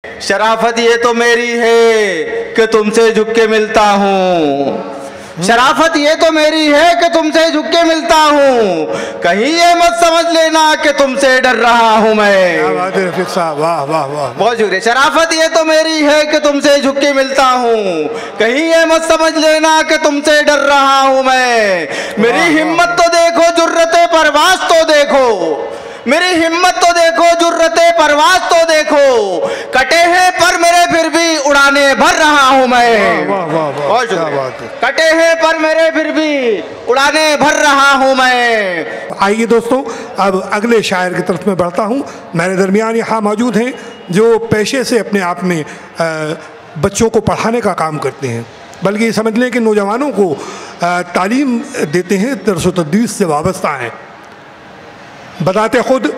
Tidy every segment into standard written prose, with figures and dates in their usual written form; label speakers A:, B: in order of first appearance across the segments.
A: शराफत ये तो मेरी है कि तुमसे झुक के मिलता हूँ, शराफत ये तो मेरी है कि तुमसे झुक के मिलता हूँ, कहीं ये मत समझ लेना कि तुमसे डर रहा हूँ मैं।
B: क्या बात है रफीक साहब, वाह वाह वाह,
A: बहुत शुक्रिया। शराफत ये तो मेरी है कि तुमसे झुक के मिलता हूँ, कहीं ये मत समझ लेना कि तुमसे डर रहा हूँ मैं। मेरी हिम्मत तो देखो, जुर्रते परवाज़ तो देखो, मेरी हिम्मत तो देखो, जुर्रते परवाज़ तो देखो, कटे हैं पर मेरे फिर भी उड़ाने भर रहा हूँ मैं।
B: वाह वाह वाह, क्या बात है।
A: कटे हैं पर मेरे फिर भी उड़ाने भर रहा हूँ मैं।
B: आइए दोस्तों, अब अगले शायर की तरफ में बढ़ता हूँ। मेरे दरमियान यहाँ मौजूद हैं जो पेशे से अपने आप में बच्चों को पढ़ाने का काम करते हैं, बल्कि समझ लें कि नौजवानों को तालीम देते हैं, दर्स व तदरीस से वाबस्ता हैं। बताते खुद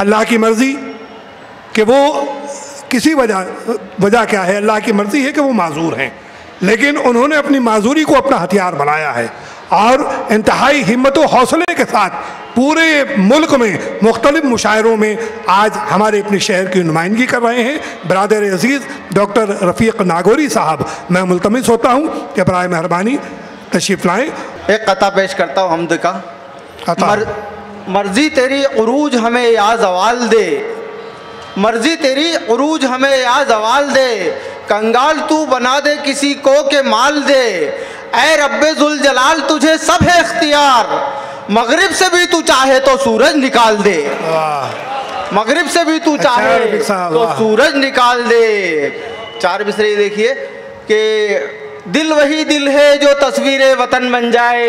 B: अल्लाह की मर्ज़ी कि वो किसी वजह क्या है, अल्लाह की मर्ज़ी है कि वो माजूर हैं, लेकिन उन्होंने अपनी माजूरी को अपना हथियार बनाया है और इंतहाई हिम्मत व हौसले के साथ पूरे मुल्क में मुख्तलिफ मुशायरों में आज हमारे अपने शहर की नुमाइंदगी कर रहे हैं। बरादर अजीज़ डॉक्टर रफ़ीक नागौरी साहब, मैं मुल्तमिस होता हूँ कि बराए मेहरबानी तशरीफ़ लाएँ।
A: एक कता पेश करता हूँ हमद का। मर्जी तेरी उरूज हमें या ज़वाल दे, मर्जी तेरी उरूज हमें या ज़वाल दे, कंगाल तू बना दे किसी को के माल दे, ऐ रब्बे जुल जलाल तुझे सब है इख्तियार, मगरिब से भी तू चाहे तो सूरज निकाल दे, मगरिब से भी तू चाहे तो सूरज निकाल दे। चार बिसरे देखिए कि दिल वही दिल है जो तस्वीरें वतन बन जाए,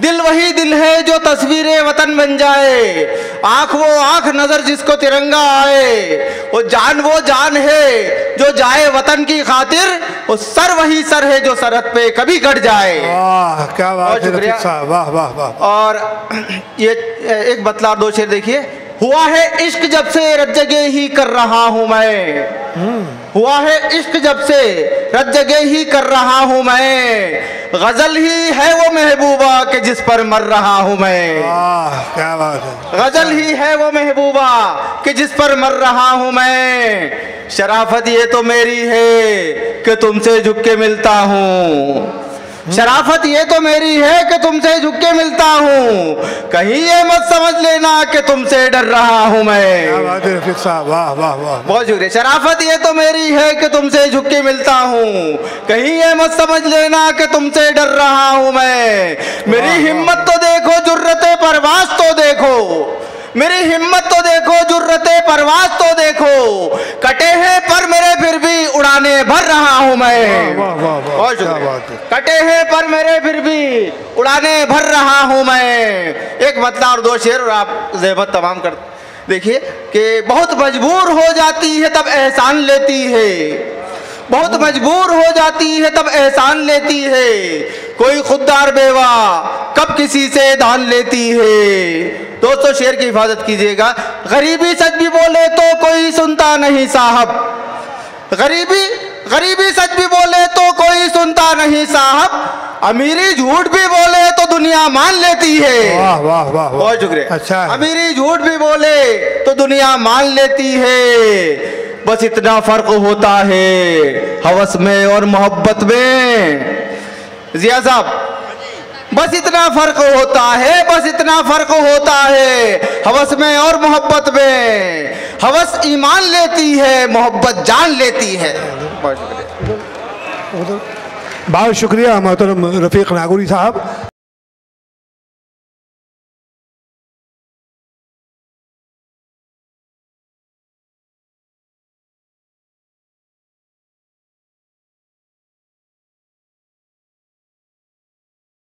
A: दिल वही दिल है जो तस्वीरें वतन बन जाए, आँख वो आँख नजर जिसको तिरंगा आए, वो जान है जो जाए वतन की खातिर, वो सर वही सर है जो सरहद पे कभी कट जाए।
B: वाह क्या बात है रफीक साहब, वाह वाह वाह।
A: और ये एक बतला दो शेर देखिए। हुआ है इश्क जब से रज्जगे ही कर रहा हूँ मैं, हुआ है इश्क जब से रज्जगे ही कर रहा हूँ मैं, गजल ही है वो महबूबा के जिस पर मर रहा हूँ मैं।
B: क्या बात है।
A: गजल ही है वो महबूबा के जिस पर मर रहा हूँ मैं। शराफत ये तो मेरी है कि तुमसे झुक के मिलता हूँ, शराफत ये तो मेरी है कि तुमसे झुक के मिलता हूँ, कहीं ये मत समझ लेना कि तुमसे डर रहा हूँ मैं।
B: क्या बात है रफीक साहब, वाह वाह वाह।
A: बहुत शुक्रिया। शराफत ये तो मेरी है कि तुमसे झुक के मिलता हूँ, कहीं ये मत समझ लेना कि तुमसे डर रहा हूँ मैं। मेरी हिम्मत तो देखो, जुर्रते परवाज़ तो देखो, मेरी हिम्मत तो देखो, जुर्रते परवाज़ तो देखो, कटे हैं पर मेरे फिर भी उड़ाने भर रहा हूँ मैं।
B: वाह वाह वाह, क्या बात है।
A: कटे हैं पर मेरे फिर भी उड़ाने भर रहा हूँ मैं। एक मतला और दो शेर और आप ज़हमत तमाम कर देखिए कि बहुत मजबूर हो जाती है तब एहसान लेती है, बहुत मजबूर हो जाती है तब एहसान लेती है, कोई खुददार बेवा कब किसी से दान लेती है। दोस्तों शेर की हिफाजत कीजिएगा। गरीबी सच भी बोले तो कोई सुनता नहीं साहब, गरीबी सच भी बोले तो कोई सुनता नहीं साहब, अमीरी झूठ भी बोले तो दुनिया मान लेती है।
B: वाह वाह वाह,
A: बहुत शुक्रिया।
B: अच्छा है।
A: अमीरी झूठ भी बोले तो दुनिया मान लेती है, बस इतना फर्क होता है हवस में और मोहब्बत में। जिया साहब, बस इतना फर्क होता है, बस इतना फर्क होता है हवस में और मोहब्बत में, हवस ईमान लेती है, मोहब्बत जान लेती है। बहुत शुक्रिया।
B: बहुत शुक्रिया मोहतरम रफ़ीक नागौरी साहब।